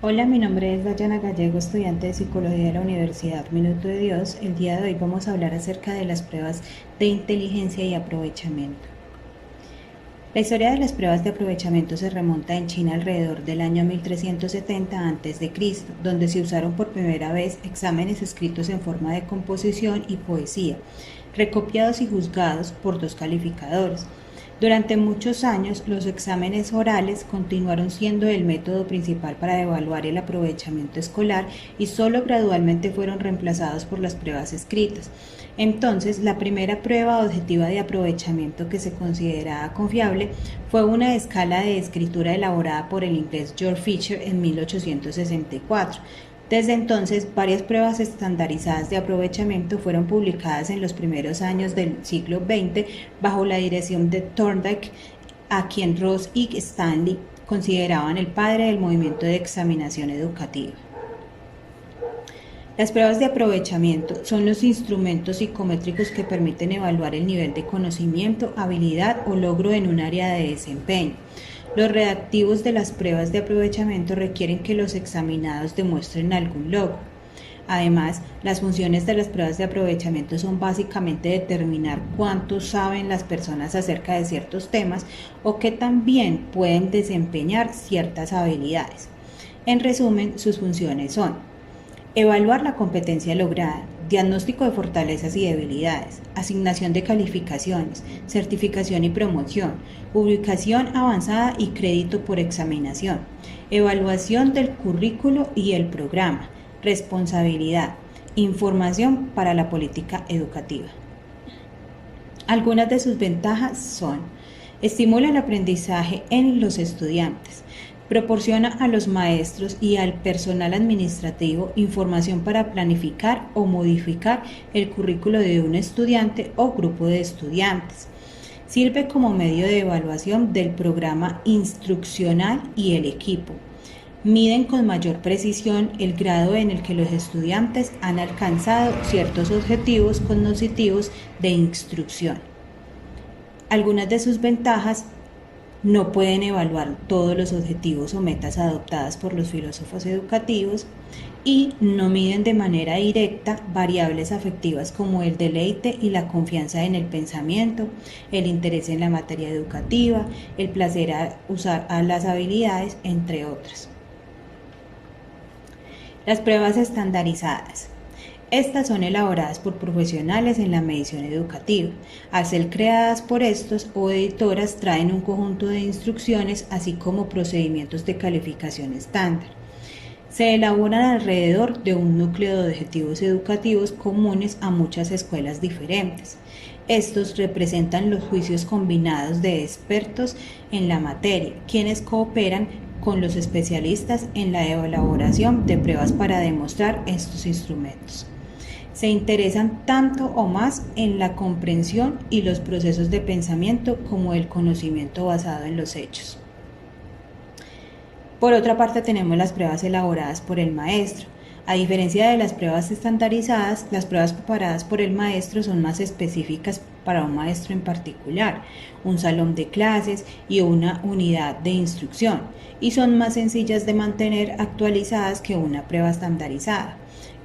Hola, mi nombre es Dayana Gallego, estudiante de Psicología de la Universidad Minuto de Dios. El día de hoy vamos a hablar acerca de las pruebas de inteligencia y aprovechamiento. La historia de las pruebas de aprovechamiento se remonta en China alrededor del año 1370 a.C., donde se usaron por primera vez exámenes escritos en forma de composición y poesía, recopiados y juzgados por dos calificadores. Durante muchos años, los exámenes orales continuaron siendo el método principal para evaluar el aprovechamiento escolar y solo gradualmente fueron reemplazados por las pruebas escritas. Entonces, la primera prueba objetiva de aprovechamiento que se consideraba confiable fue una escala de escritura elaborada por el inglés George Fisher en 1864. Desde entonces, varias pruebas estandarizadas de aprovechamiento fueron publicadas en los primeros años del siglo XX bajo la dirección de Thorndike, a quien Ross y Stanley consideraban el padre del movimiento de examinación educativa. Las pruebas de aprovechamiento son los instrumentos psicométricos que permiten evaluar el nivel de conocimiento, habilidad o logro en un área de desempeño. Los reactivos de las pruebas de aprovechamiento requieren que los examinados demuestren algún logro. Además, las funciones de las pruebas de aprovechamiento son básicamente determinar cuánto saben las personas acerca de ciertos temas o que también pueden desempeñar ciertas habilidades. En resumen, sus funciones son: evaluar la competencia lograda, diagnóstico de fortalezas y debilidades, asignación de calificaciones, certificación y promoción, ubicación avanzada y crédito por examinación, evaluación del currículo y el programa, responsabilidad, información para la política educativa. Algunas de sus ventajas son: estimula el aprendizaje en los estudiantes, proporciona a los maestros y al personal administrativo información para planificar o modificar el currículo de un estudiante o grupo de estudiantes. Sirve como medio de evaluación del programa instruccional y el equipo. Miden con mayor precisión el grado en el que los estudiantes han alcanzado ciertos objetivos cognitivos de instrucción. Algunas de sus ventajas: no pueden evaluar todos los objetivos o metas adoptadas por los filósofos educativos y no miden de manera directa variables afectivas como el deleite y la confianza en el pensamiento, el interés en la materia educativa, el placer a usar las habilidades, entre otras. Las pruebas estandarizadas. Estas son elaboradas por profesionales en la medición educativa. Al ser creadas por estos o editoras, traen un conjunto de instrucciones así como procedimientos de calificación estándar. Se elaboran alrededor de un núcleo de objetivos educativos comunes a muchas escuelas diferentes. Estos representan los juicios combinados de expertos en la materia, quienes cooperan con los especialistas en la elaboración de pruebas para demostrar estos instrumentos. Se interesan tanto o más en la comprensión y los procesos de pensamiento como el conocimiento basado en los hechos. Por otra parte, tenemos las pruebas elaboradas por el maestro. A diferencia de las pruebas estandarizadas, las pruebas preparadas por el maestro son más específicas para un maestro en particular, un salón de clases y una unidad de instrucción, y son más sencillas de mantener actualizadas que una prueba estandarizada.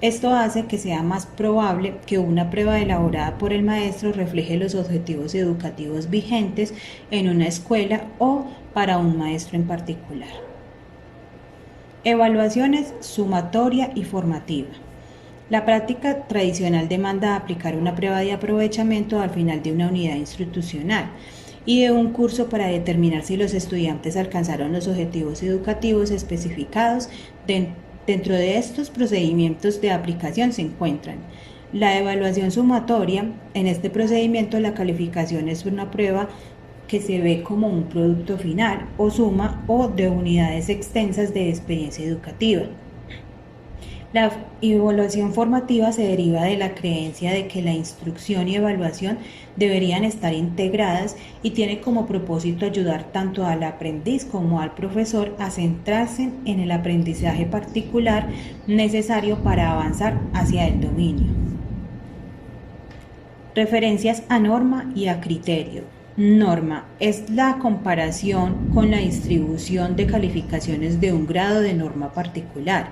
Esto hace que sea más probable que una prueba elaborada por el maestro refleje los objetivos educativos vigentes en una escuela o para un maestro en particular. Evaluaciones sumatoria y formativa. La práctica tradicional demanda aplicar una prueba de aprovechamiento al final de una unidad institucional y de un curso para determinar si los estudiantes alcanzaron los objetivos educativos especificados. Dentro de estos procedimientos de aplicación se encuentran la evaluación sumatoria. En este procedimiento, la calificación es una prueba que se ve como un producto final o suma o de unidades extensas de experiencia educativa. La evaluación formativa se deriva de la creencia de que la instrucción y evaluación deberían estar integradas y tiene como propósito ayudar tanto al aprendiz como al profesor a centrarse en el aprendizaje particular necesario para avanzar hacia el dominio. Referencias a norma y a criterio. Norma es la comparación con la distribución de calificaciones de un grado de norma particular.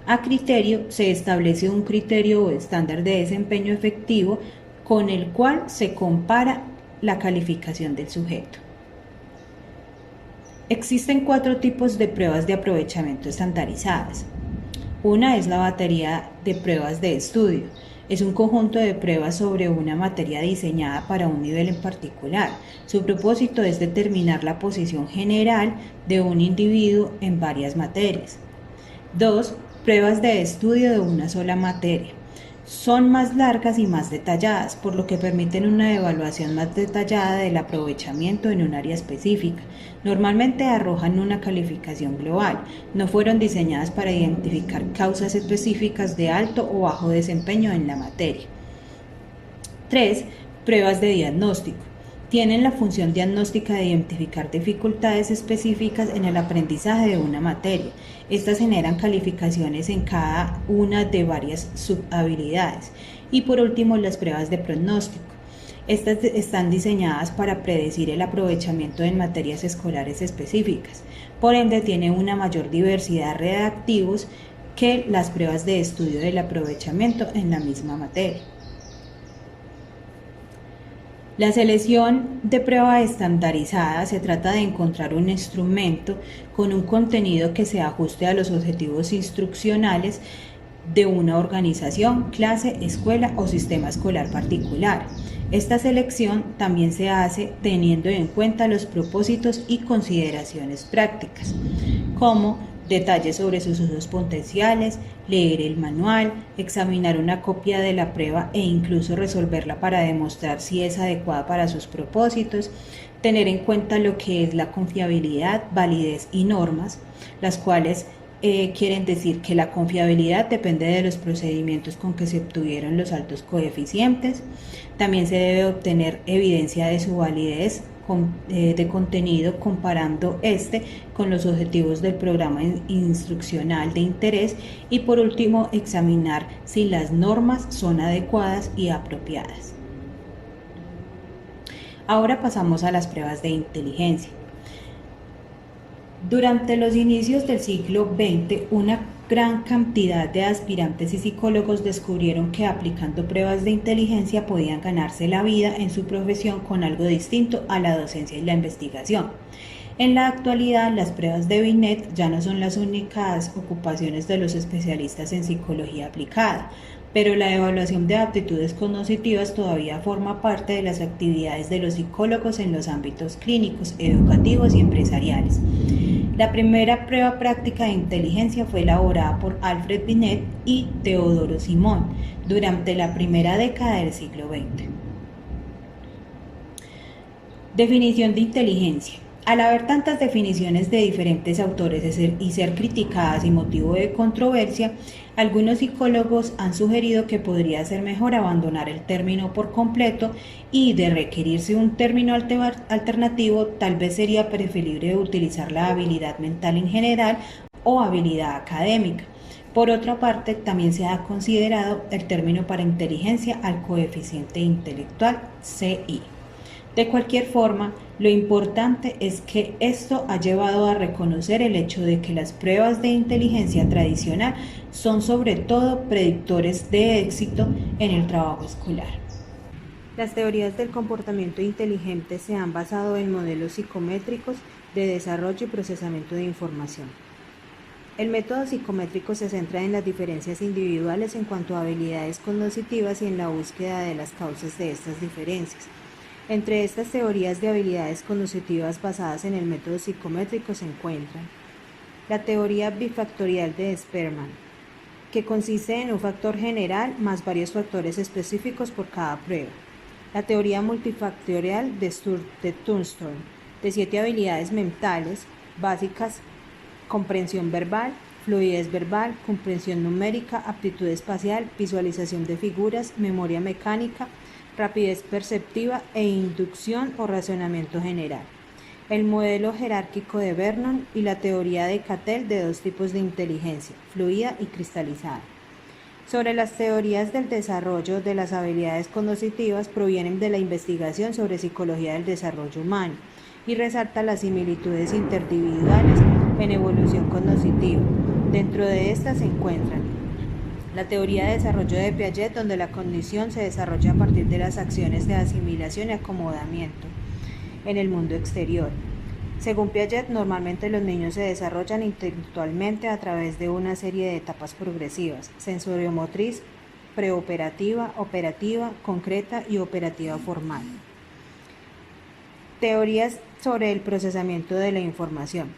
A criterio se establece un criterio o estándar de desempeño efectivo con el cual se compara la calificación del sujeto. Existen 4 tipos de pruebas de aprovechamiento estandarizadas. Una es la batería de pruebas de estudio. Es un conjunto de pruebas sobre una materia diseñada para un nivel en particular. Su propósito es determinar la posición general de un individuo en varias materias. 2. Pruebas de estudio de una sola materia. Son más largas y más detalladas, por lo que permiten una evaluación más detallada del aprovechamiento en un área específica. Normalmente arrojan una calificación global. No fueron diseñadas para identificar causas específicas de alto o bajo desempeño en la materia. 3. Pruebas de diagnóstico. Tienen la función diagnóstica de identificar dificultades específicas en el aprendizaje de una materia. Estas generan calificaciones en cada una de varias subhabilidades. Y por último, las pruebas de pronóstico. Estas están diseñadas para predecir el aprovechamiento en materias escolares específicas. Por ende, tienen una mayor diversidad de reactivos que las pruebas de estudio del aprovechamiento en la misma materia. La selección de prueba estandarizada se trata de encontrar un instrumento con un contenido que se ajuste a los objetivos instruccionales de una organización, clase, escuela o sistema escolar particular. Esta selección también se hace teniendo en cuenta los propósitos y consideraciones prácticas, como detalles sobre sus usos potenciales, leer el manual, examinar una copia de la prueba e incluso resolverla para demostrar si es adecuada para sus propósitos, tener en cuenta lo que es la confiabilidad, validez y normas, las cuales quieren decir que la confiabilidad depende de los procedimientos con que se obtuvieron los altos coeficientes. También se debe obtener evidencia de su validez de contenido comparando con los objetivos del programa instruccional de interés y por último examinar si las normas son adecuadas y apropiadas. Ahora pasamos a las pruebas de inteligencia. Durante los inicios del siglo XX, una gran cantidad de aspirantes y psicólogos descubrieron que aplicando pruebas de inteligencia podían ganarse la vida en su profesión con algo distinto a la docencia y la investigación. En la actualidad, las pruebas de Binet ya no son las únicas ocupaciones de los especialistas en psicología aplicada, pero la evaluación de aptitudes cognitivas todavía forma parte de las actividades de los psicólogos en los ámbitos clínicos, educativos y empresariales. La primera prueba práctica de inteligencia fue elaborada por Alfred Binet y Teodoro Simón durante la primera década del siglo XX. Definición de inteligencia. Al haber tantas definiciones de diferentes autores y ser criticadas y motivo de controversia, algunos psicólogos han sugerido que podría ser mejor abandonar el término por completo y de requerirse un término alternativo, tal vez sería preferible utilizar la habilidad mental en general o habilidad académica. Por otra parte, también se ha considerado el término para inteligencia al coeficiente intelectual CI. De cualquier forma, lo importante es que esto ha llevado a reconocer el hecho de que las pruebas de inteligencia tradicional son sobre todo predictores de éxito en el trabajo escolar. Las teorías del comportamiento inteligente se han basado en modelos psicométricos de desarrollo y procesamiento de información. El método psicométrico se centra en las diferencias individuales en cuanto a habilidades cognitivas y en la búsqueda de las causas de estas diferencias. Entre estas teorías de habilidades cognitivas basadas en el método psicométrico se encuentran la teoría bifactorial de Spearman, que consiste en un factor general más varios factores específicos por cada prueba. La teoría multifactorial de Thurstone, de 7 habilidades mentales básicas: comprensión verbal, fluidez verbal, comprensión numérica, aptitud espacial, visualización de figuras, memoria mecánica, rapidez perceptiva e inducción o razonamiento general. El modelo jerárquico de Vernon y la teoría de Cattell de 2 tipos de inteligencia, fluida y cristalizada. Sobre las teorías del desarrollo de las habilidades cognitivas provienen de la investigación sobre psicología del desarrollo humano y resalta las similitudes interindividuales en evolución cognitiva. Dentro de estas se encuentran la teoría de desarrollo de Piaget, donde la cognición se desarrolla a partir de las acciones de asimilación y acomodamiento en el mundo exterior. Según Piaget, normalmente los niños se desarrollan intelectualmente a través de una serie de etapas progresivas: sensoriomotriz, preoperativa, operativa, concreta y operativa formal. Teorías sobre el procesamiento de la información.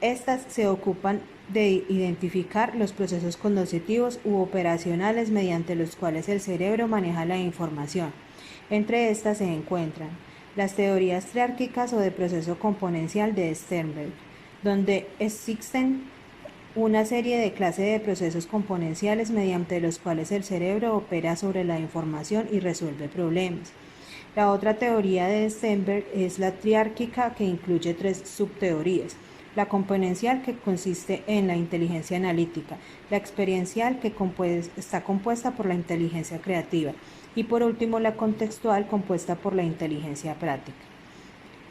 Estas se ocupan de identificar los procesos cognitivos u operacionales mediante los cuales el cerebro maneja la información. Entre estas se encuentran las teorías triárquicas o de proceso componencial de Sternberg, donde existen una serie de clases de procesos componenciales mediante los cuales el cerebro opera sobre la información y resuelve problemas. La otra teoría de Sternberg es la triárquica, que incluye 3 subteorías: la componencial, que consiste en la inteligencia analítica; la experiencial, que está compuesta por la inteligencia creativa; y por último la contextual, compuesta por la inteligencia práctica.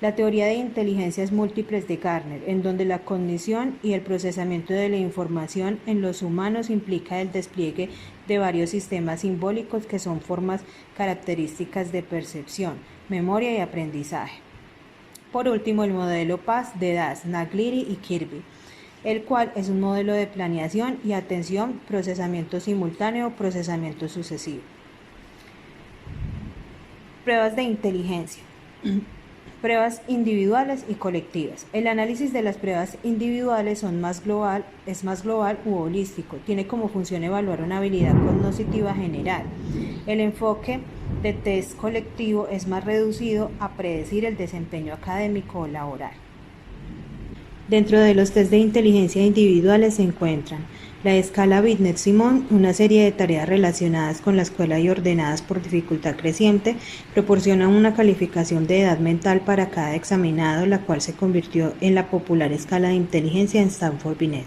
La teoría de inteligencias múltiples de Gardner, en donde la cognición y el procesamiento de la información en los humanos implica el despliegue de varios sistemas simbólicos que son formas características de percepción, memoria y aprendizaje. Por último, el modelo PAS de Das, Naglieri y Kirby, el cual es un modelo de planeación y atención, procesamiento simultáneo, procesamiento sucesivo. Pruebas de inteligencia. Pruebas individuales y colectivas. El análisis de las pruebas individuales es más global u holístico. Tiene como función evaluar una habilidad cognitiva general. El enfoque de test colectivo es más reducido a predecir el desempeño académico o laboral. Dentro de los test de inteligencia individuales se encuentran la escala Binet-Simon, una serie de tareas relacionadas con la escuela y ordenadas por dificultad creciente, proporciona una calificación de edad mental para cada examinado, la cual se convirtió en la popular escala de inteligencia en Stanford-Binet.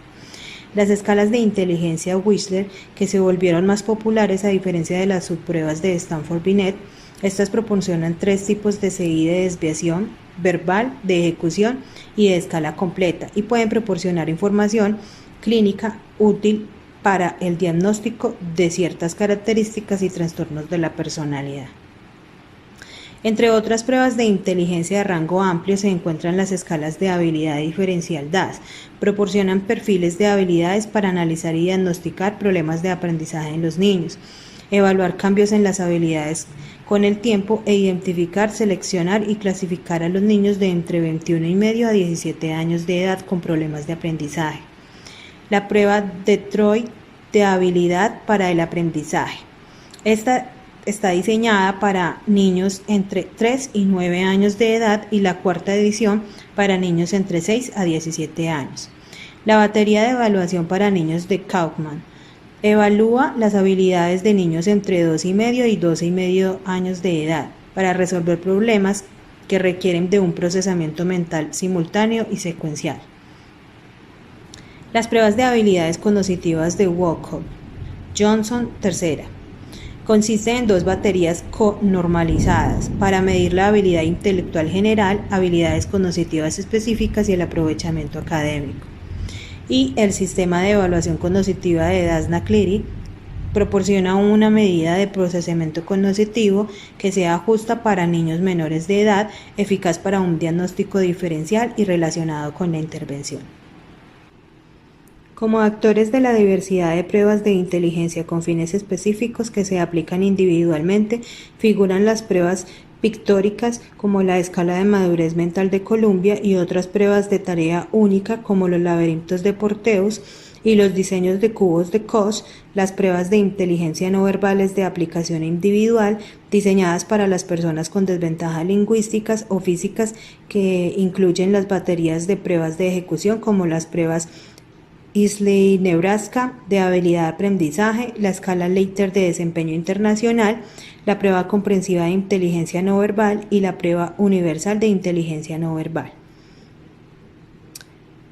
Las escalas de inteligencia Wechsler, que se volvieron más populares a diferencia de las subpruebas de Stanford-Binet, estas proporcionan 3 tipos de CI de desviación: verbal, de ejecución y de escala completa, y pueden proporcionar información clínica útil para el diagnóstico de ciertas características y trastornos de la personalidad. Entre otras pruebas de inteligencia de rango amplio se encuentran las escalas de habilidad diferencial DAS. Proporcionan perfiles de habilidades para analizar y diagnosticar problemas de aprendizaje en los niños, evaluar cambios en las habilidades con el tiempo e identificar, seleccionar y clasificar a los niños de entre 21 y medio a 17 años de edad con problemas de aprendizaje. La prueba Detroit de habilidad para el aprendizaje. Esta está diseñada para niños entre 3 y 9 años de edad y la cuarta edición para niños entre 6 a 17 años. La batería de evaluación para niños de Kaufman evalúa las habilidades de niños entre 2 y medio y 12 y medio años de edad para resolver problemas que requieren de un procesamiento mental simultáneo y secuencial. Las pruebas de habilidades cognitivas de Walcott, Johnson, tercera. Consiste en 2 baterías co-normalizadas para medir la habilidad intelectual general, habilidades cognitivas específicas y el aprovechamiento académico. Y el sistema de evaluación cognitiva de Das-Naglieri proporciona una medida de procesamiento cognitivo que sea justa para niños menores de edad, eficaz para un diagnóstico diferencial y relacionado con la intervención. Como actores de la diversidad de pruebas de inteligencia con fines específicos que se aplican individualmente, figuran las pruebas pictóricas como la escala de madurez mental de Columbia y otras pruebas de tarea única como los laberintos de Porteus y los diseños de cubos de Koch, las pruebas de inteligencia no verbales de aplicación individual diseñadas para las personas con desventajas lingüísticas o físicas, que incluyen las baterías de pruebas de ejecución como las pruebas Isley Nebraska de habilidad de aprendizaje, la escala Leiter de desempeño internacional, la prueba comprensiva de inteligencia no verbal y la prueba universal de inteligencia no verbal.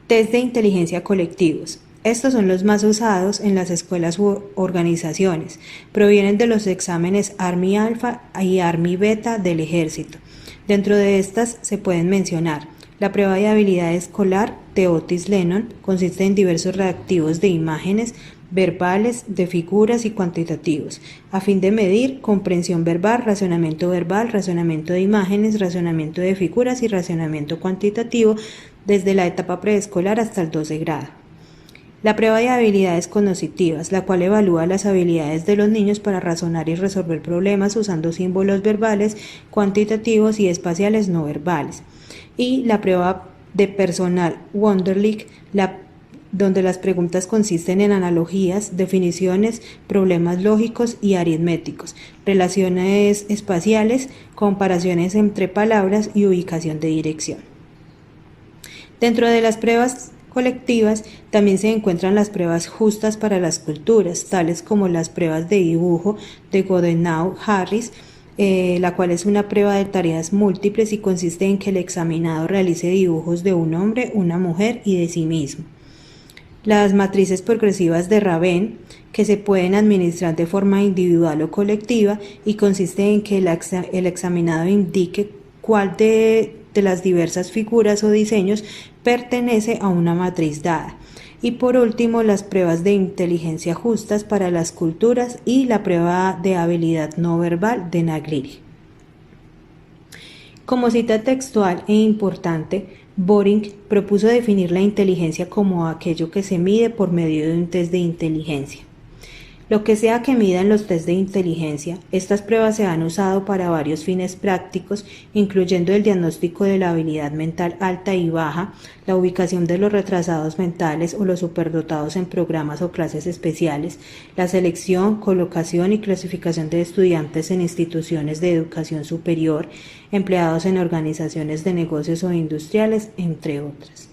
Test de inteligencia colectivos. Estos son los más usados en las escuelas u organizaciones. Provienen de los exámenes Army Alpha y Army Beta del Ejército. Dentro de estas se pueden mencionar la prueba de habilidad escolar de Otis Lennon, consiste en diversos reactivos de imágenes, verbales, de figuras y cuantitativos, a fin de medir comprensión verbal, razonamiento de imágenes, razonamiento de figuras y razonamiento cuantitativo desde la etapa preescolar hasta el 12 grado. La prueba de habilidades cognitivas, la cual evalúa las habilidades de los niños para razonar y resolver problemas usando símbolos verbales, cuantitativos y espaciales no verbales. Y la prueba de personal Wonderlic, donde las preguntas consisten en analogías, definiciones, problemas lógicos y aritméticos, relaciones espaciales, comparaciones entre palabras y ubicación de dirección. Dentro de las pruebas colectivas también se encuentran las pruebas justas para las culturas, tales como las pruebas de dibujo de Godenau-Harris, la cual es una prueba de tareas múltiples y consiste en que el examinado realice dibujos de un hombre, una mujer y de sí mismo. Las matrices progresivas de Raven, que se pueden administrar de forma individual o colectiva y consiste en que el examinado indique cuál de las diversas figuras o diseños pertenece a una matriz dada. Y por último, las pruebas de inteligencia justas para las culturas y la prueba de habilidad no verbal de Nagliri. Como cita textual e importante, Boring propuso definir la inteligencia como aquello que se mide por medio de un test de inteligencia. Lo que sea que midan los test de inteligencia, estas pruebas se han usado para varios fines prácticos, incluyendo el diagnóstico de la habilidad mental alta y baja, la ubicación de los retrasados mentales o los superdotados en programas o clases especiales, la selección, colocación y clasificación de estudiantes en instituciones de educación superior, empleados en organizaciones de negocios o industriales, entre otras.